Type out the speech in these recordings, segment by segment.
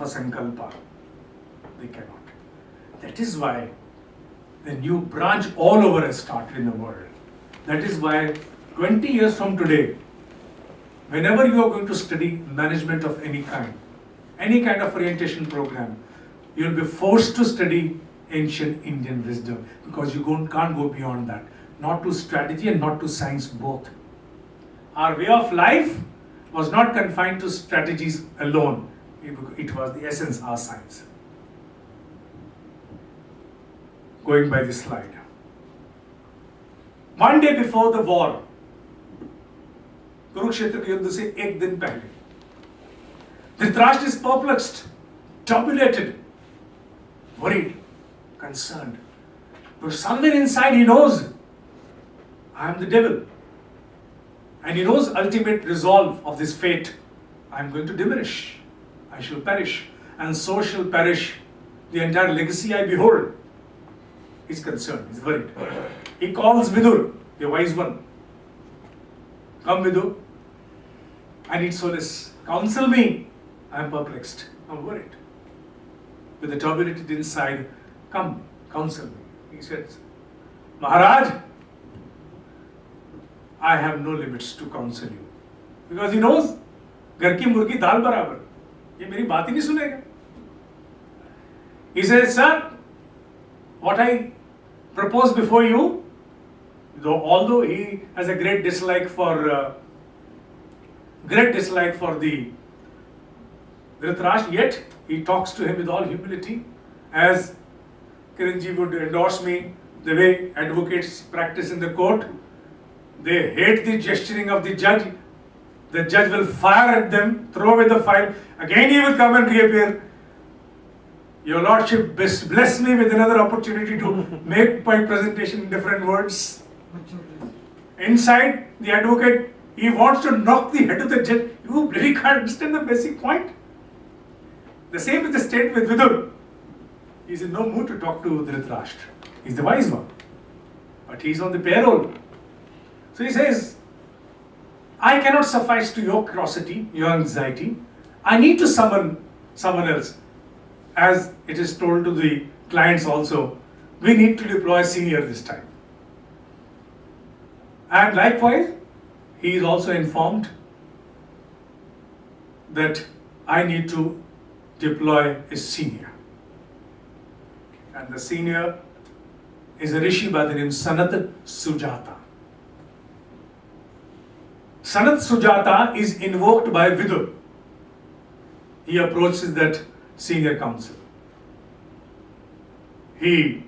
a sankalpa. They cannot. That is why the new branch all over has started in the world. That is why 20 years from today, whenever you are going to study management of any kind of orientation program, you will be forced to study ancient Indian wisdom, because you can't go beyond that. Not to strategy and not to science both. Our way of life was not confined to strategies alone. It was the essence, our science. Going by this slide. One day before the war, Kurukshetra के युद्ध से एक दिन पहले, Dhritarashtra is perplexed, tumulated, worried, concerned. But somewhere inside he knows, I am the devil. And he knows ultimate resolve of this fate. I am going to diminish. I shall perish. And so shall perish the entire legacy I behold. He's concerned, he's worried. He calls Vidur, the wise one. Come, Vidur. I need solace. Counsel me. I am perplexed. I'm worried. With the turbidity inside, come, counsel me. He says, Maharaj, I have no limits to counsel you. Because he knows, घर की मुर्गी दाल बराबर. ये मेरी बात ही नहीं सुनेगा. He says, sir, what I propose before you, although he has a great dislike for the Dhritarashtra, yet he talks to him with all humility, as Kiranji would endorse me, the way advocates practice in the court. They hate the gesturing of the judge. The judge will fire at them, throw away the file. Again he will come and reappear. Your Lordship, bless me with another opportunity to make my presentation in different words. Inside, the advocate, he wants to knock the head of the judge. You really can't understand the basic point. The same is the state with Vidur. He is in no mood to talk to Dhritarashtra. He is the wise one. But he is on the payroll. So he says, I cannot suffice to your curiosity, your anxiety. I need to summon someone else. As it is told to the clients also, we need to deploy a senior this time. And likewise, he is also informed that I need to deploy a senior. And the senior is a rishi by the name Sanat Sujata. Sanat Sujata is invoked by Vidur. He approaches that senior counsel. He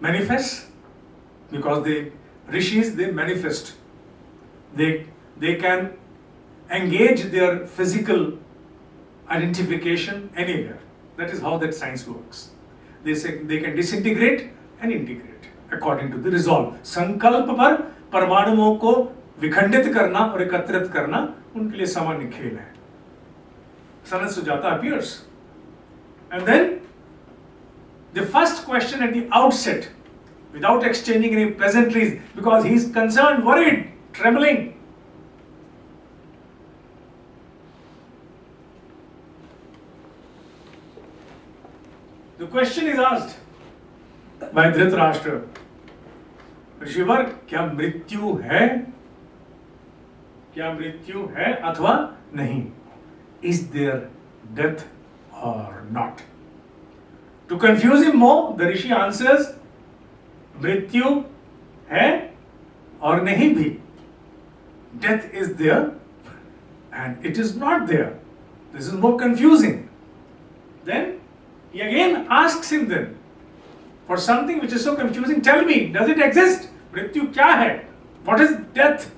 manifests, because the rishis, they manifest. They can engage their physical identification anywhere. That is how that science works. They say they can disintegrate and integrate according to the resolve. संकल्प पर परमाणुओं को विखंडित करना और एकत्रित करना उनके लिए सामान्य खेल है. Sanat Sujata appears. And then the first question at the outset, without exchanging any pleasantries, because he is concerned, worried, trembling. The question is asked by Dhritarashtra, ऋषिवर, क्या मृत्यु है? क्या मृत्यु है अथवा नहीं? Is there death or not? To confuse him more, the rishi answers, मृत्यु है और नहीं भी. Death is there and it is not there. This is more confusing. Then he again asks him then, for something which is so confusing, tell me, does it exist? मृत्यु क्या है? What is death?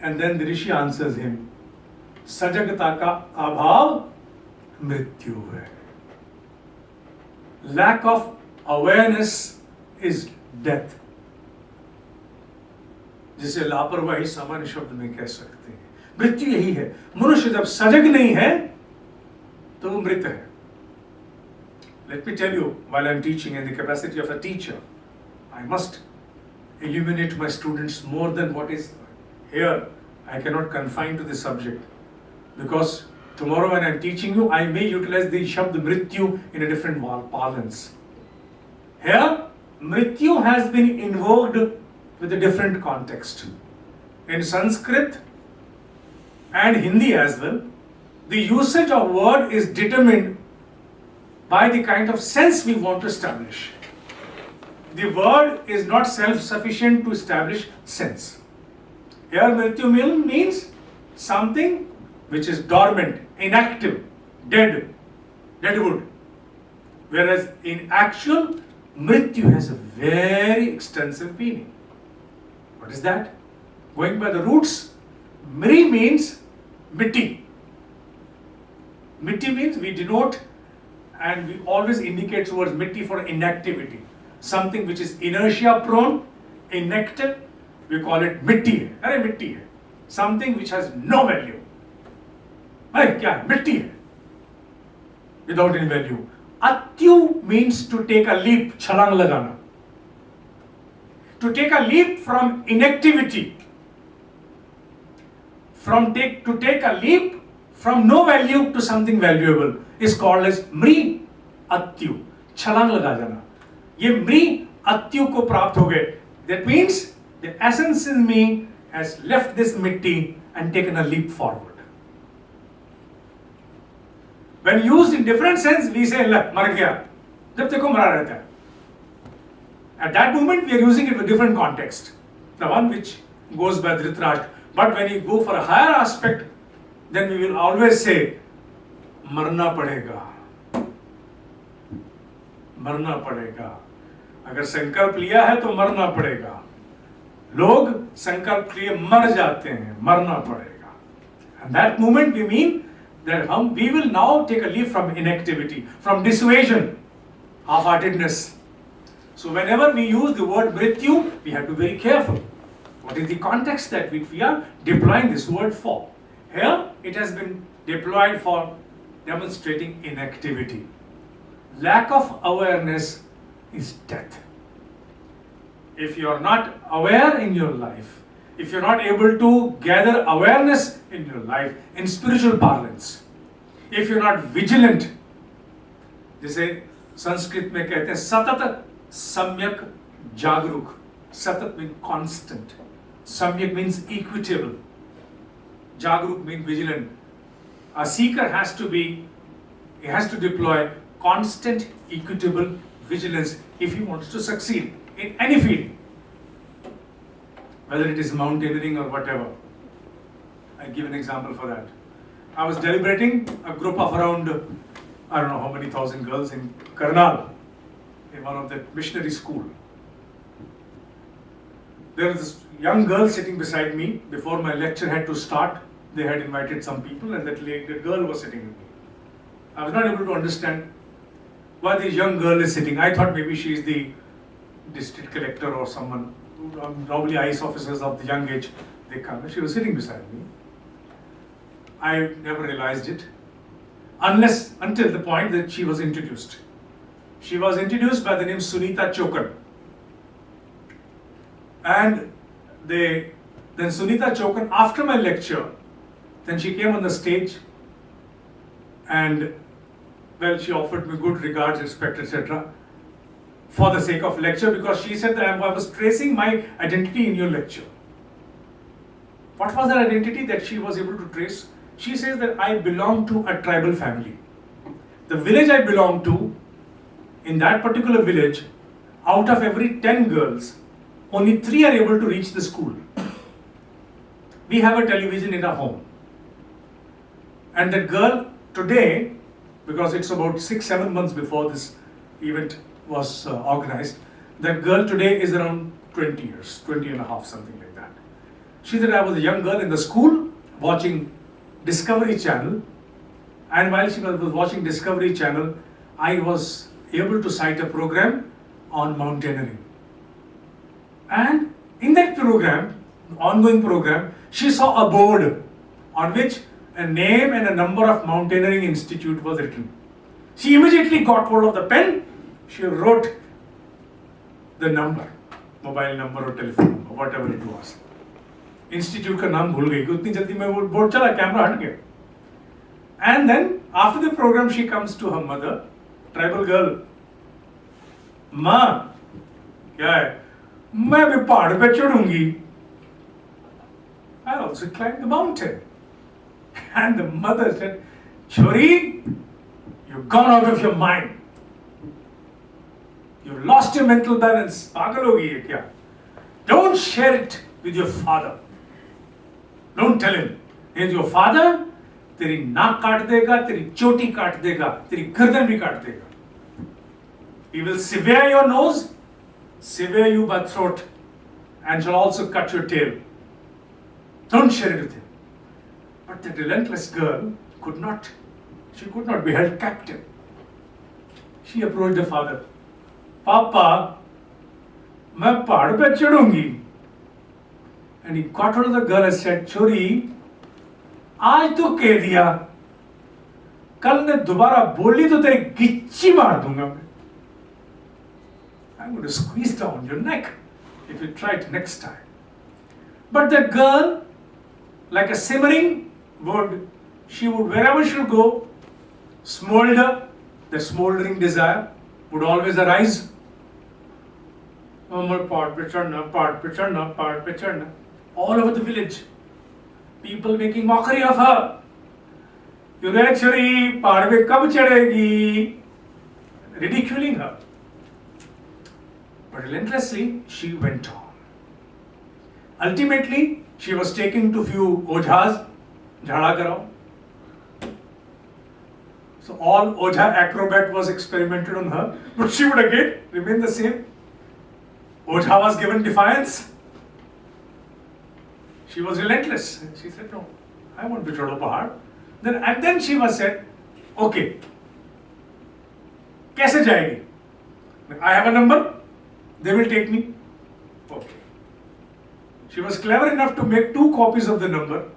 And then the rishi answers him, सजगता का अभाव मृत्यु है. Lack of awareness is death. जिसे लापरवाही सामान्य शब्द में कह सकते हैं. मृत्यु यही है. मनुष्य जब सजग नहीं है तो वो मृत है. Let me tell you, while I am teaching in the capacity of a teacher, I must illuminate my students more than what is here. I cannot confine to the subject, because Tomorrow when I'm teaching you, I may utilize the shabd mrityu in a different parlance. Here, mrityu has been invoked with a different context. In Sanskrit and Hindi as well, the usage of word is determined by the kind of sense we want to establish. The word is not self-sufficient to establish sense. Here, mrityu means something which is dormant, inactive, deadwood. Whereas in actual, mrityu has a very extensive meaning. What is that? Going by the roots, mri means mitti. Mitti means we denote and we always indicate towards mitti for inactivity. Something which is inertia prone, inactive, we call it mitti hai. Arey mitti hai. Something which has no value. Hey, kya hai? Mitti hai. Without any value. Atyu means to take a leap, chhalang lagana. To take a leap from inactivity. To take a leap from no value to something valuable is called as mri atyu. Chhalang laga jana. Ye mri atyu ko prapt ho gaye. That means the essence in me has left this mitti and taken a leap forward. When used in different sense, we say, mar gaya. Jab dekho mara rehta hai. At that moment, we are using it with different context. The one which goes by Dhritarashtra. But when you go for a higher aspect, then we will always say, marna padega. Marna padega. अगर संकल्प लिया है तो मरना पड़ेगा. लोग संकल्प लिए मर जाते हैं, मरना पड़ेगा. And that moment we mean that we will now take a leap from inactivity, from dissuasion, half-heartedness. So whenever we use the word mrityu, we have to be very careful. What is the context that we are deploying this word for? Here it has been deployed for demonstrating inactivity. Lack of awareness is death. If you are not aware in your life, if you are not able to gather awareness in your life, in spiritual parlance, if you are not vigilant, जैसे संस्कृत में कहते हैं सतत सम्यक जागरूक. Satat means constant. Samyak means equitable. Jagruk means vigilant. A seeker has to deploy constant, equitable vigilance if he wants to succeed in any field. Whether it is mountaineering or whatever. I'll give an example for that. I was deliberating a group of around, I don't know how many thousand girls in Karnal, in one of the missionary school. There was this young girl sitting beside me. Before my lecture had to start, they had invited some people and that girl was sitting with me. I was not able to understand why this young girl is sitting. I thought maybe she is the district collector or someone. Normally IAS officers of the young age, they come. She was sitting beside me. I never realized it until the point that she was introduced. She was introduced by the name Sunita Chokan. And then Sunita Chokan, after my lecture, then she came on the stage and, well, she offered me good regards, respect, etc. for the sake of lecture, because she said that I was tracing my identity in your lecture. What was her identity that she was able to trace? She says that I belong to a tribal family. The village I belong to, in that particular village, out of every 10 girls, only 3 are able to reach the school. We have a television in our home. And that girl today, because it's about 6-7 months before this event was organized, that girl today is around 20 years, 20 and a half, something like that. She said I was a young girl in the school watching Discovery Channel, and while she was watching Discovery Channel, I was able to cite a program on mountaineering. And in that program, ongoing program, she saw a board on which a name and a number of mountaineering institute was written. She immediately got hold of the pen, she wrote the number, mobile number or telephone or whatever it was. Institute का नाम भूल गई, उतनी जल्दी में वो board चला, camera हट गया. And then after the program she comes to her mother, tribal girl. माँ क्या है? मैं भी पहाड़ पे चढ़ूंगी. I also climbed the mountain. And the mother said, Chori, you've gone out of your mind. You've lost your mental balance. पागल हो गई है क्या? Don't share it with your father. Don't tell him. He's your father. तेरी नाक काट देगा, तेरी चोटी काट देगा, तेरी गर्दन भी काट देगा. He will sever your nose, sever you by throat, and shall also cut your tail. Don't share it with him. But the relentless girl could not be held captive. She approached her father. Papa, मैं पहाड़ पे चढ़ूंगी. And he caught hold of the girl and said, Chori, आज तो कह दिया, कल ने दोबारा बोली तो तेरी गिच्ची मार दूंगा मैं. I'm going to squeeze down your neck if you try it next time. But the girl, like a simmering wood, she would, wherever she would go, smolder, the smoldering desire would always arise. All over the village, people making mockery of her. Yudhachari, pahad pe kab chadegi? Ridiculing her. But relentlessly, she went on. Ultimately, she was taken to few ojhas, jhada karao. So all ojha acrobat was experimented on her, but she would again remain the same. Ojha was given defiance. She was relentless. She said, no, I want to chado pahad. And then she was said, okay, kaise jayegi? I have a number, they will take me. Okay. She was clever enough to make 2 copies of the number.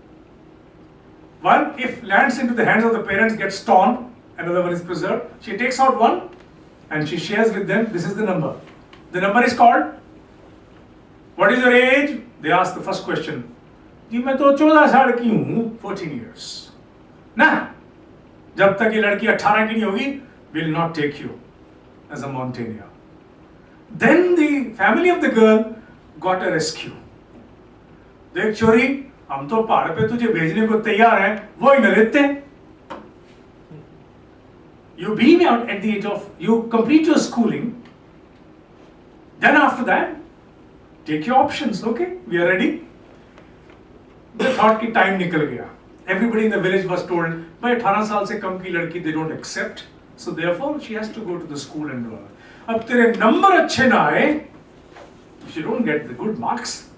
One, if lands into the hands of the parents, gets torn, another one is preserved. She takes out one and she shares with them, this is the number. The number is called, what is your age? They ask the first question. जी मैं तो 14 साल की हूँ, 14 years. ना, जब तक ये लड़की 18 की नहीं होगी, will not take you as a mountaineer. Then the family of the girl got a rescue. देख चोरी, हम तो पहाड़ पे तुझे भेजने को तैयार हैं, वो ही न लेते. You be out at the age of, you complete your schooling. Then after that, take your options. Okay, we are ready. They thought कि time निकल गया. Everybody in the village was told, by 18 साल से कम की लड़की they don't accept. So therefore, she has to go to the school and do it. अब तेरे number अच्छे ना आए, if you don't get the good marks,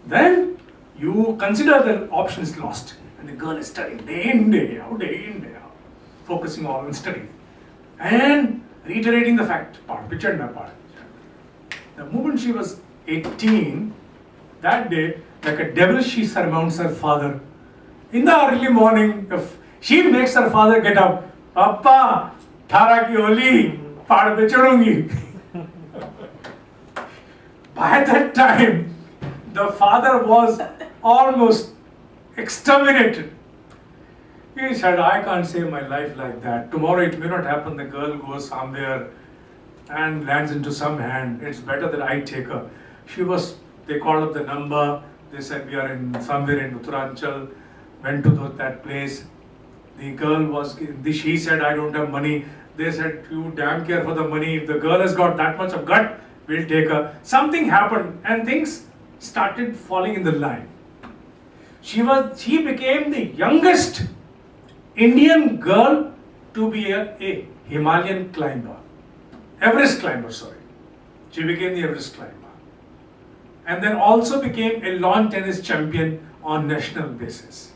then you consider the options lost. And the girl is studying day in, day out, focusing on studying. And reiterating the fact, the moment she was 18, that day, like a devil, she surmounts her father. In the early morning, if she makes her father get up, Papa, Thara ki holi, pahad pe chadungi. By that time, the father was almost exterminated. He said, I can't save my life like that. Tomorrow it may not happen. The girl goes somewhere and lands into some hand. It's better that I take her. They called up the number. They said, we are somewhere in Uttaranchal. Went to that place. The girl she said, I don't have money. They said, you damn care for the money. If the girl has got that much of gut, we'll take her. Something happened and things started falling in the line. She became the youngest Indian girl to be a Himalayan climber. Everest climber, sorry. She became the Everest climber. And then also became a lawn tennis champion on national basis.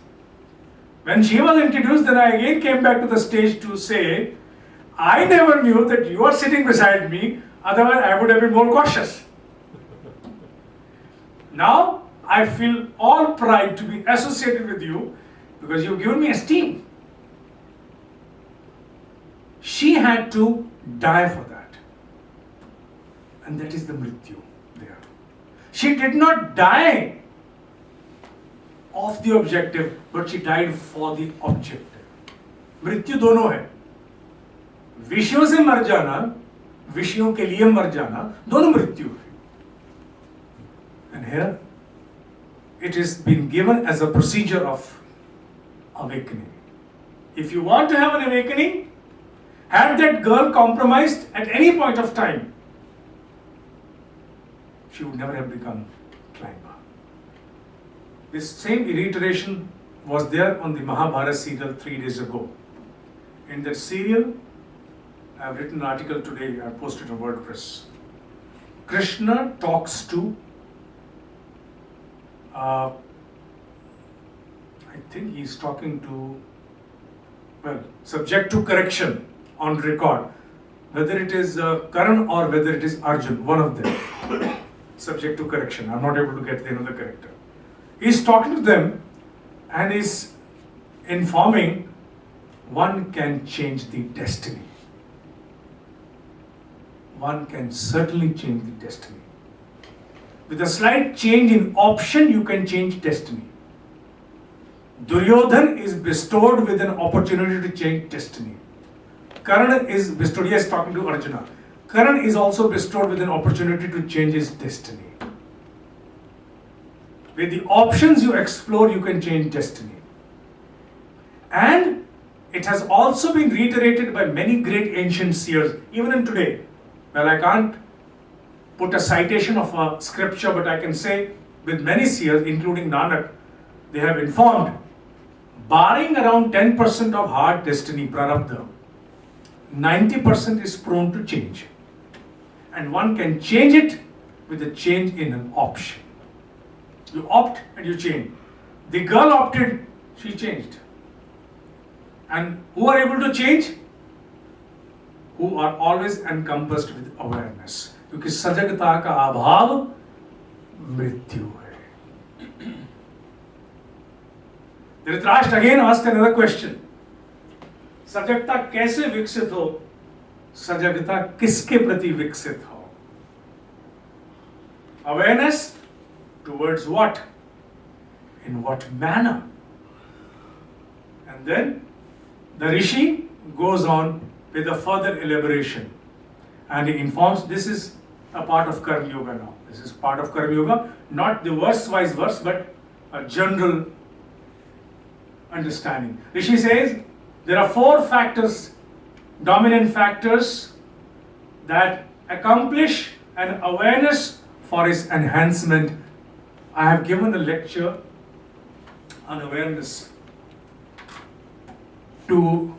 When she was introduced, then I again came back to the stage to say, I never knew that you are sitting beside me, otherwise I would have been more cautious. Now, I feel all pride to be associated with you because you've given me esteem. She had to die for that. And that is the mrityu there. She did not die of the objective, but she died for the objective. मृत्यु दोनों है, विषयों से मर जाना, विषयों के लिए मर जाना, दोनों मृत्यु है. And here it is been given as a procedure of awakening. If you want to have an awakening, had that girl compromised at any point of time, she would never have become climber. This same reiteration was there on the Mahabharata serial 3 days ago. In that serial, I have written an article today, I posted on WordPress. Krishna talks to, I think he's talking to, well, subject to correction on record, whether it is Karan or whether it is Arjun, one of them, subject to correction. I'm not able to get the another character. He's talking to them and is informing one can change the destiny. One can certainly change the destiny. With a slight change in option, you can change destiny. Duryodhan is bestowed with an opportunity to change destiny. Karan is bestowed, yes, talking to Arjuna. Karan is also bestowed with an opportunity to change his destiny. With the options you explore, you can change destiny. And it has also been reiterated by many great ancient seers, even in today. Well, I can't put a citation of a scripture, but I can say with many seers, including Nanak, they have informed, barring around 10% of hard destiny, prarabdha, 90% is prone to change. And one can change it with a change in an option. You opt and you change. The girl opted, she changed. And who are able to change? Who are always encompassed with awareness. क्योंकि सजगता का अभाव मृत्यु है. Dhritarashtra again asked another question. सजगता कैसे विकसित हो? सजगता किसके प्रति विकसित हो? Awareness towards what? In what manner? And then the Rishi goes on with a further elaboration and he informs this is a part of Karma Yoga now. This is part of Karma Yoga, not the verse-wise verse, but a general understanding. Rishi says there are 4 factors, dominant factors that accomplish an awareness for its enhancement. I have given a lecture on awareness to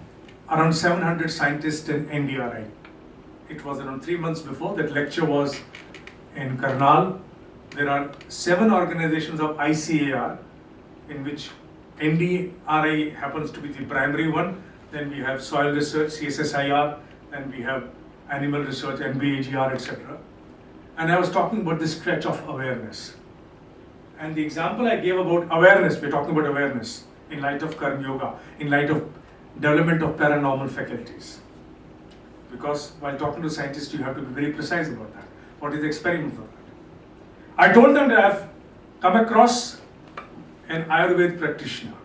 around 700 scientists in NDRI. It was around 3 months before. That lecture was in Karnal. There are 7 organizations of ICAR in which NDRI happens to be the primary one. Then we have soil research, CSSIR, then we have animal research, NBAGR, etc. And I was talking about this stretch of awareness. And the example I gave about awareness, we're talking about awareness in light of Karma Yoga, in light of development of paranormal faculties. Because while talking to scientists, you have to be very precise about that. What is the experiment for that? I told them that I have come across an Ayurveda practitioner.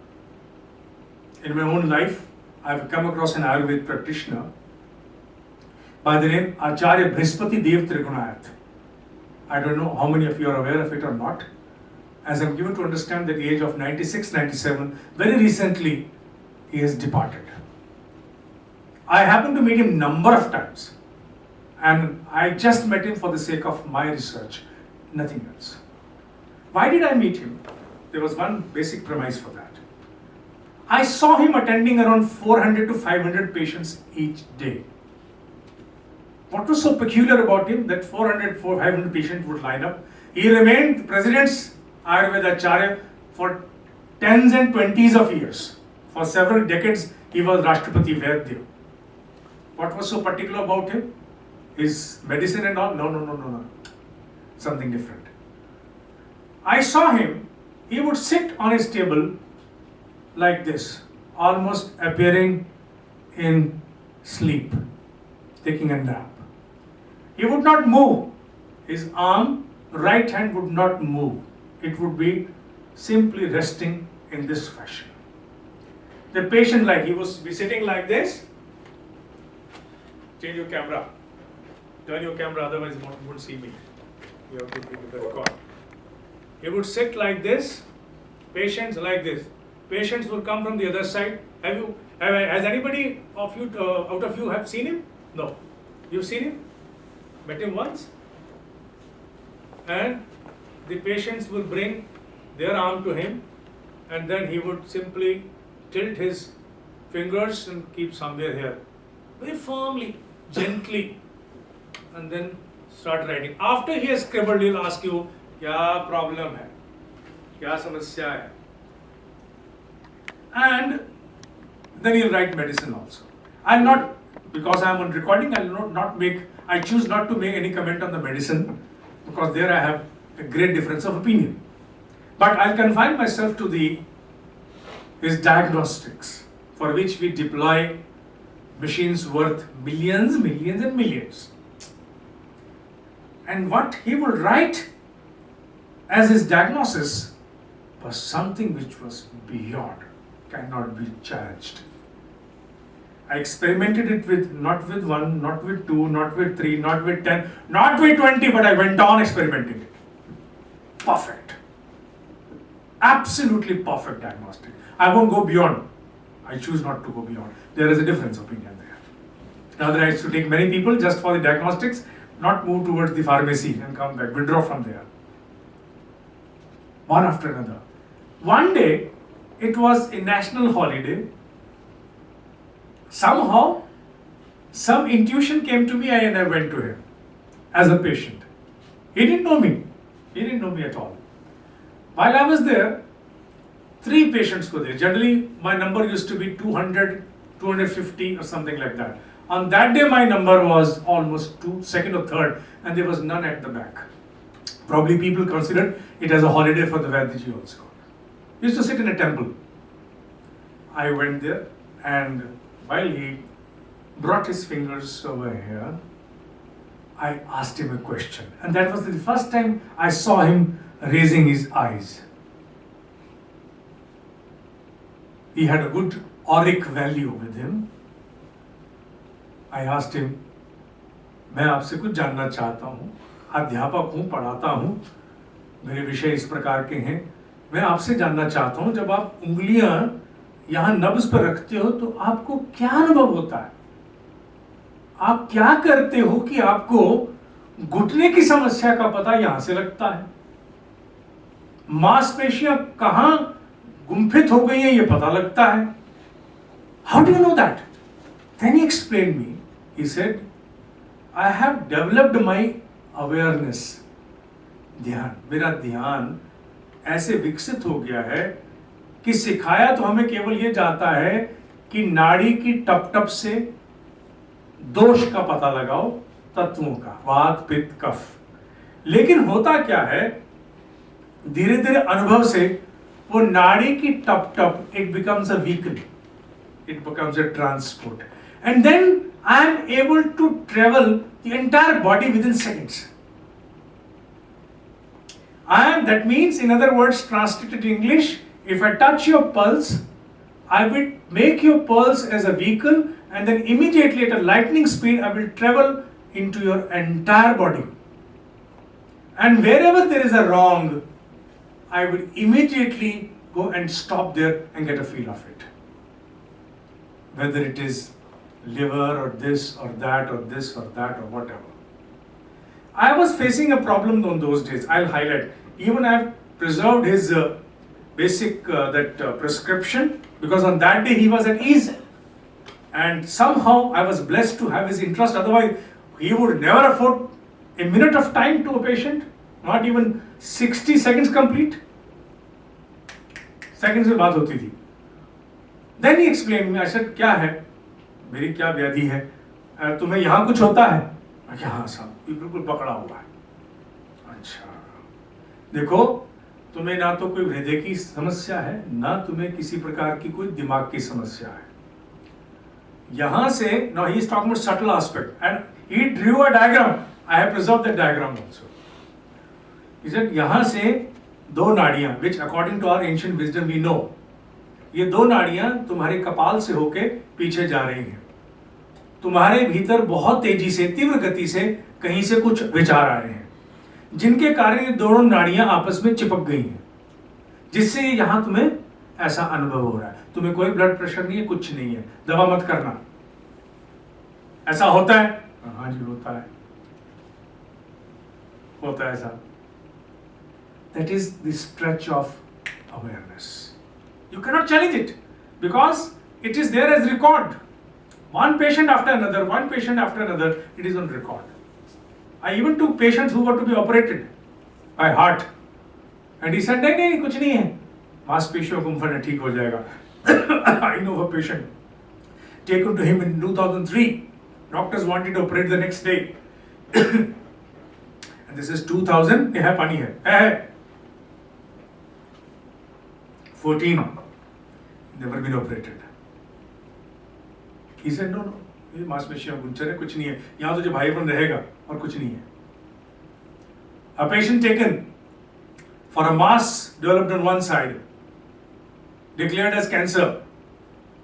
In my own life, I have come across an Ayurveda practitioner by the name Acharya Brihaspati Dev Trigunayat. I don't know how many of you are aware of it or not. As I'm given to understand that at the age of 96, 97, very recently, he has departed. I happened to meet him number of times. And I just met him for the sake of my research, nothing else. Why did I meet him? There was one basic premise for that. I saw him attending around 400 to 500 patients each day. What was so peculiar about him that 400, 500 patients would line up? He remained the president's Ayurveda Acharya for 10s and 20s of years. For several decades, he was Rashtrapati Vaidya. What was so particular about him? His medicine and all? No. Something different. I saw him, he would sit on his table like this, almost appearing in sleep, taking a nap. He would not move. His arm, right hand would not move. It would be simply resting in this fashion. The patient, like, he was be sitting like this. Change your camera. Turn your camera, otherwise you won't see me. You have to pick the record. He would sit like this. Patients like this. Patients will come from the other side. Has anybody of you out of you have seen him? No. You've seen him? Met him once? And the patients will bring their arm to him, and then he would simply tilt his fingers and keep somewhere here. Very firmly, gently, and then start writing. After he has scribbled, he'll ask you, "Kya problem hai? Kya samasya hai?" And then he'll write medicine also. I'll not, because I'm on recording, I choose not to make any comment on the medicine, because there I have a great difference of opinion. But I'll confine myself to his diagnostics, for which we deploy machines worth millions and millions. And what he would write as his diagnosis was something which was beyond, cannot be judged. I experimented it not with one, not with two, not with three, not with 10, not with 20, but I went on experimenting it. Perfect. Absolutely perfect diagnostic. I won't go beyond. I choose not to go beyond. There is a difference of opinion there. Now that I used to take many people just for the diagnostics, not move towards the pharmacy and come back, withdraw from there. One after another. One day, it was a national holiday. Somehow, some intuition came to me and I went to him as a patient. He didn't know me. He didn't know me at all. While I was there, 3 patients were there. Generally, my number used to be 200, 250 or something like that. On that day, my number was almost second or third, and there was none at the back. Probably people considered it as a holiday for the Vaidyaji also. He used to sit in a temple. I went there, and while he brought his fingers over here, I asked him a question. And that was the first time I saw him raising his eyes. He had a good auric value with him. I asked him, मैं आपसे कुछ जानना चाहता हूँ, अध्यापक हूँ, पढ़ाता हूँ, मेरे विषय इस प्रकार के हैं, मैं आपसे जानना चाहता हूँ, जब आप उंगलियां यहाँ नब्ज पर रखते हो तो आपको क्या अनुभव होता है? आप क्या करते हो कि आपको घुटने की समस्या का पता यहां से लगता है? मांसपेशियां कहां गुंफित हो गई हैं ये पता लगता है? How do you know that? Then he explained me. He said, I have developed my awareness. ध्यान, मेरा ध्यान ऐसे विकसित हो गया है कि सिखाया तो हमें केवल ये जाता है कि नाड़ी की टप टप से दोष का पता लगाओ, तत्वों का, वात पित्त कफ। लेकिन होता क्या है, धीरे धीरे अनुभव से वो नाड़ी की टप टप, it becomes a vehicle, it becomes a transport, and then I am able to travel the entire body within seconds. That means, in other words, translated to English, if I touch your pulse, I will make your pulse as a vehicle, and then immediately at a lightning speed, I will travel into your entire body. And wherever there is a wrong, I will immediately go and stop there and get a feel of it. Whether it is liver or this or that or this or that or whatever. I was facing a problem on those days. I'll highlight. Even I have preserved his basic prescription, because on that day he was at ease, and somehow I was blessed to have his interest. Otherwise, he would never afford a minute of time to a patient, not even 60 seconds complete. Seconds में बात होती थी. Then he explained me. I said, क्या है? मेरी क्या व्याधि है? तुम्हें यहाँ कुछ होता है? हाँ साहब, ये बिल्कुल पकड़ा हुआ है। अच्छा, देखो, तुम्हें ना तो कोई हृदय की समस्या है, ना तुम्हें किसी प्रकार की कोई दिमाग की समस्या है। यहां से, now he is talking about subtle aspect, and he drew a diagram. I have preserved that diagram also. He said, यहां से 2 नाड़ियां, which according to our ancient wisdom we know, ये दो नाड़ियां तुम्हारे कपाल से होके पीछे जा रही हैं। तुम्हारे भीतर बहुत तेजी से, तीव्र गति से कहीं से कुछ विचार आ रहे हैं, जिनके कारण ये दोनों नाड़ियां आपस में चिपक गई हैं, जिससे यहां तुम्हें ऐसा अनुभव हो रहा है। तुम्हें कोई ब्लड प्रेशर नहीं है, कुछ नहीं है, दवा मत करना। ऐसा होता है? हाँ जी होता है, होता है ऐसा। That is the stretch of awareness. You cannot challenge it because it is there as record. One patient after another, one patient after another, it is on record. I even took patients who were to be operated by heart, and he said, नहीं कुछ नहीं है, मांसपेशियों को गुंफन है, ठीक हो जाएगा। I know a patient taken to him in 2003. Doctors wanted to operate the next day. And this is 2000, ये है पानी है 14, never been operated. He said, no, ये मांसपेशियां गुंचर है, कुछ नहीं है, यहाँ तो जो भाईपन रहेगा और कुछ नहीं है। A patient taken for a mass developed on one side, declared as cancer.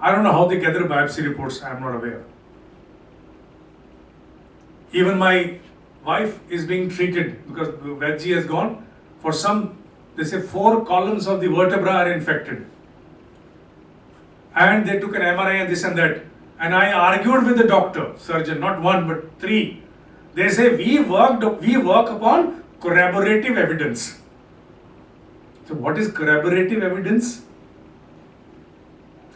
I don't know how they gather biopsy reports, I am not aware. Even my wife is being treated because Vedji has gone for some, they say 4 columns of the vertebra are infected. And they took an MRI and this and that. And I argued with the doctor, surgeon, not 1 but 3. They say we work upon corroborative evidence. So what is corroborative evidence?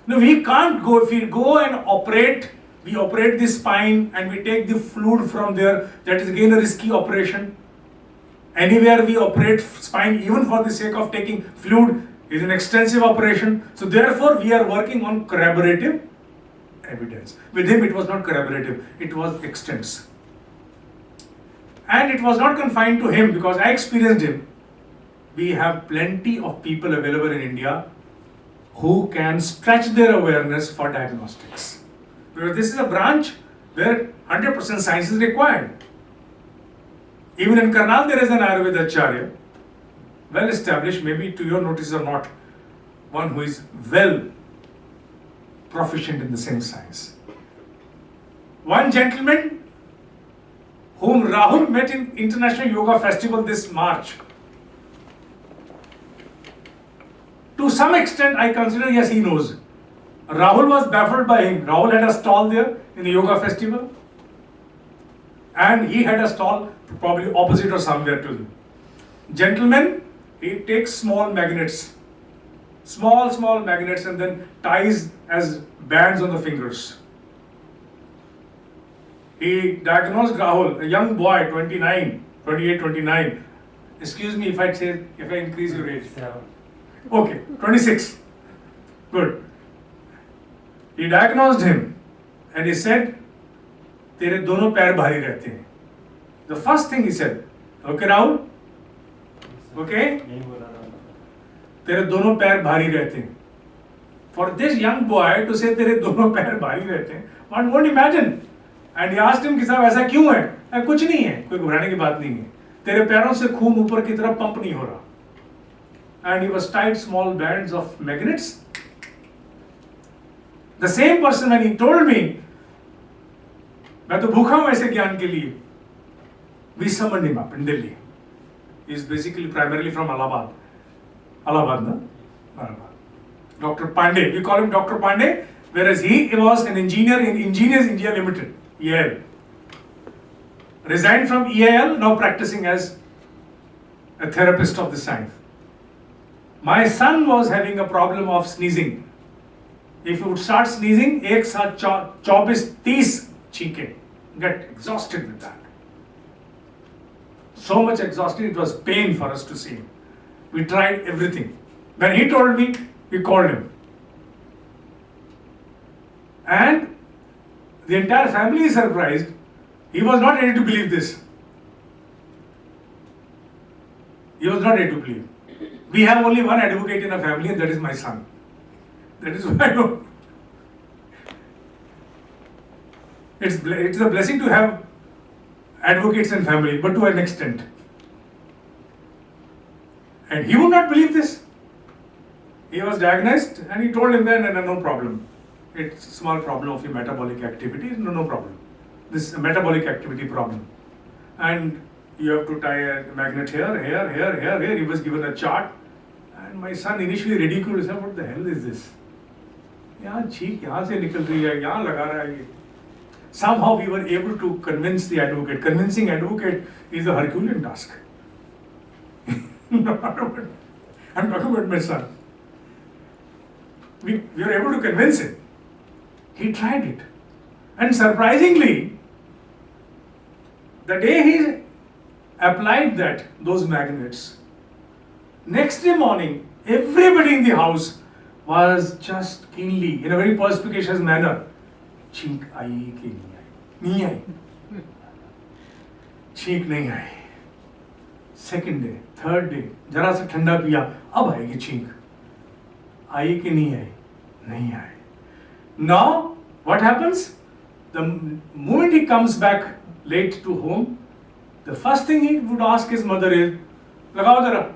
No, we can't go, if we go and operate, we operate the spine and we take the fluid from there, that is again a risky operation. Anywhere we operate spine, even for the sake of taking fluid, is an extensive operation. So therefore we are working on corroborative evidence. With him it was not corroborative, it was extensive. And it was not confined to him because I experienced him. We have plenty of people available in India who can stretch their awareness for diagnostics. Because this is a branch where 100% science is required. Even in Karnal there is an Ayurveda Acharya, well established, maybe to your notice or not, one who is well proficient in the same science. One gentleman whom Rahul met in International Yoga Festival this March. To some extent, I consider, yes, he knows. Rahul was baffled by him. Rahul had a stall there in the Yoga Festival. And he had a stall probably opposite or somewhere to him. Gentleman, he takes small magnets. Small magnets and then ties as bands on the fingers. He diagnosed Rahul, a young boy, 28, 29. Excuse me if I increase your age. Okay, 26. Good. He diagnosed him and he said, तेरे दोनों पैर भारी रहते हैं. The first thing he said, okay Rahul? Okay? तेरे दोनों पैर भारी रहते हैं. For this young boy to say तेरे दोनों पैर भारी रहते हैं, one won't imagine. And he asked him कि साहब ऐसा क्यों है? कुछ नहीं है, कोई घबराने की बात नहीं है. तेरे पैरों से खून ऊपर की तरफ पंप नहीं हो रहा. And he was tied small bands of magnets. The same person when he told me, मैं तो भूखा हूं ऐसे ज्ञान के लिए. We summoned him up in Delhi. He is basically primarily from Allahabad. Allahabad, no? Allahabad. Dr. Pandey. We call him Dr. Pandey, whereas he was an engineer in Engineers India Limited, EIL. Resigned from EIL, now practicing as a therapist of the science. My son was having a problem of sneezing. If he would start sneezing, एक साथ 24-30 छींके. Get exhausted with that. So much exhausted, it was pain for us to see him. We tried everything. When he told me, we called him. And the entire family is surprised. He was not ready to believe this. He was not ready to believe. We have only one advocate in our family, and that is my son. That is why I know. It's a blessing to have advocates in family, but to an extent. And he would not believe this. He was diagnosed and he told him then, no problem. It's a small problem of your metabolic activity, no problem. This is a metabolic activity problem. And you have to tie a magnet here. He was given a chart. And my son initially ridiculed, he said, what the hell is this? यहाँ छींक यहाँ से निकल रही है, यहाँ लगा रहा है ये. Somehow we were able to convince the advocate. Convincing advocate is a Herculean task. I'm talking about my son. We were able to convince him. He tried it. And surprisingly, the day he applied those magnets, next day morning, everybody in the house was just keenly, in a very perspicacious manner, छींक आई कि नहीं आई, छींक नहीं आई. Second day, third day, जरा सा ठंडा पिया, अब आएगी छींक. आई कि नहीं आई? नहीं आई. Now, what happens? The moment he comes back late to home, the first thing he would ask his mother is, लगाओ जरा.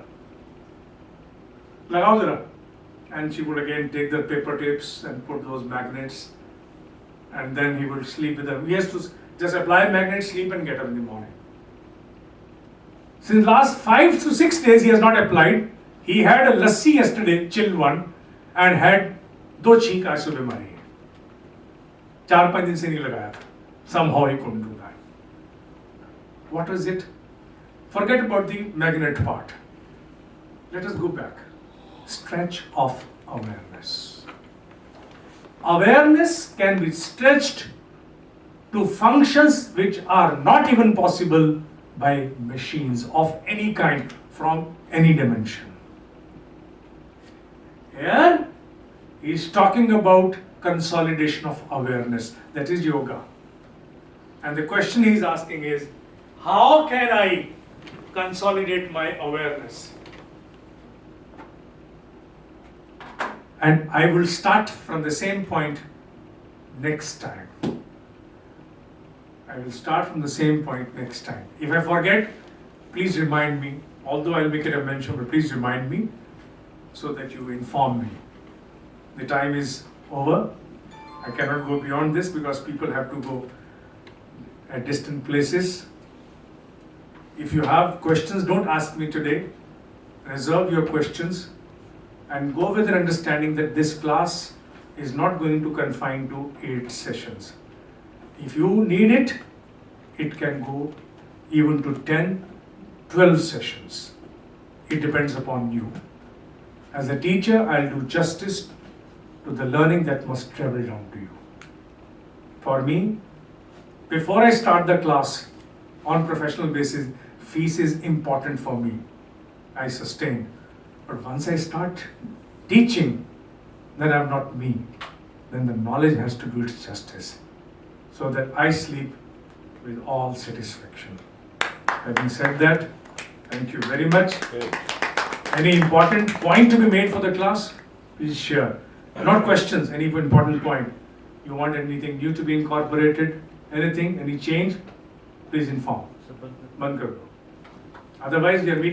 And she would again take the paper tips and put those magnets, and then he would sleep with them. He has to just apply magnets, sleep and get up in the morning. Since last 5 to 6 days he has not applied. He had a lassi yesterday, chilled one, and had 2 छींक आज सुबह मारी है. 4-5 दिन से नहीं लगाया था. Somehow he couldn't do that. What was it? Forget about the magnet part. Let us go back. Stretch of awareness. Awareness can be stretched to functions which are not even possible by machines of any kind from any dimension. Here he is talking about consolidation of awareness, that is yoga. And the question he is asking is, how can I consolidate my awareness? And I will start from the same point next time. I will start from the same point next time. If I forget, please remind me. Although I'll make it a mention, but please remind me so that you inform me. The time is over. I cannot go beyond this because people have to go at distant places. If you have questions, don't ask me today. Reserve your questions and go with an understanding that this class is not going to confine to 8 sessions. If you need it, it can go even to 10, 12 sessions. It depends upon you. As a teacher, I'll do justice to the learning that must travel down to you. For me, before I start the class on professional basis, fees is important for me. I sustain. But once I start teaching, then I'm not me. Then the knowledge has to do its justice, so that I sleep with all satisfaction. Having said that, thank you very much. Any important point to be made for the class? Please share. Not questions, any important point. You want anything new to be incorporated? Anything, any change? Please inform. Band kar do. Otherwise, we are meeting.